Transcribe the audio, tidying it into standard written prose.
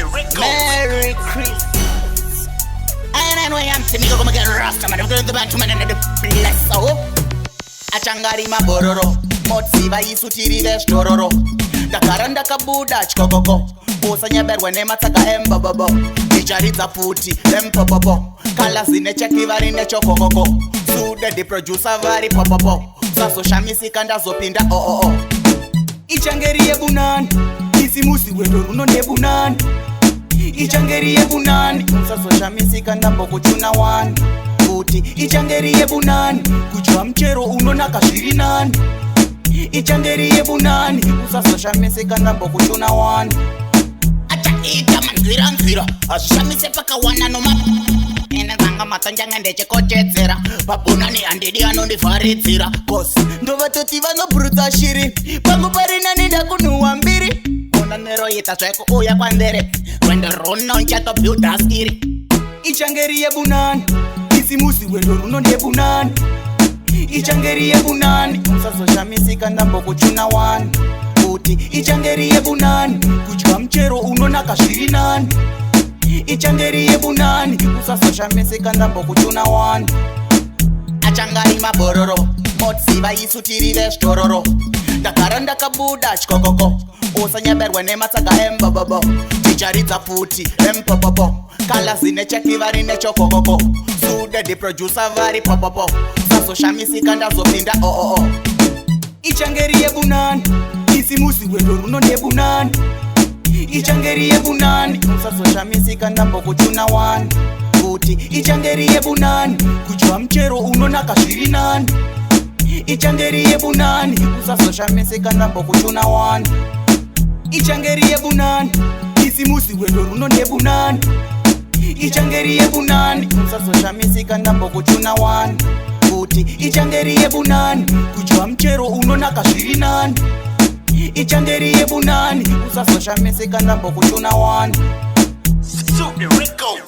Merry Christmas. And anyway, I'm Timmy, go get Rasta, man. I'm going to the bank, man, and the bless. Oh, Achangari mabororo, motsiva isutiri vestororo. Dakaranda kabuda chkokoko. Osanya berwene mataka embababo. Icharitza futi empopopo. Kala zine chekivari nechokokoko. Sude the producer vari popopo. Saso shamisi kanda zopinda oh. Ichangeri ebunani, isimusi wendo runo nebunani. Ichangeri ebunani, saso shamisi kanda mboko chuna wani. Futi ichangeri ebunani, kuchwa mchero unonaka shirinani. Ichangeri ebunani, saso shamisi kanda mboko chuna wani. Acha ita manzira, ashamise paka wana no map. Ena zanga matanjanga ndeche kochetsera. Babunani andidi anondifaritsira. Kosi ndovatoti vanobruta shiri. Pangu parina nida kunuwa mbiri. Ona nero ita sweko uya kwandere. Wende runo nchato builda skiri. Ichangeri ebunani, isimusi wendo runo nebunani. Ichangeri ebunani, saso shamisi kanda mboko chuna wani. Futi ichangeri ebunani, kuchwa mchero unonaka shirinani. Ichangeri ebunani, usaso shamisi kanda mboko chuna wani. Achangari mabororo, motsiva isutiri vestororo. Dakaranda kabuda chkokoko. Osanya berwene mataka embababo. Icharitza futi empopopo. Kala zine chekivari nechokokoko. Sude the producer vari popopo. Saso shamisi kanda zopinda oh. Ichangeri ebunani, isimusi wendo runo nebunani. Ichangeri ebunani, saso shamisi kanda mboko chuna wani. Futi ichangeri ebunani, kuchwa mchero unonaka shirinani. Ichangeri ebunani, saso shamisi kanda mboko chuna wani. Ichangeri ebunani, isimusi wendo runo nebunani. Ichangeri ebunani, saso shamisi kanda mboko chuna wani. Futi ichangeri ebunani, kuchwa mchero unonaka shirinani. Ichangeri ebunani, saso shamisi kanda mboko chuna wani. Super Rico.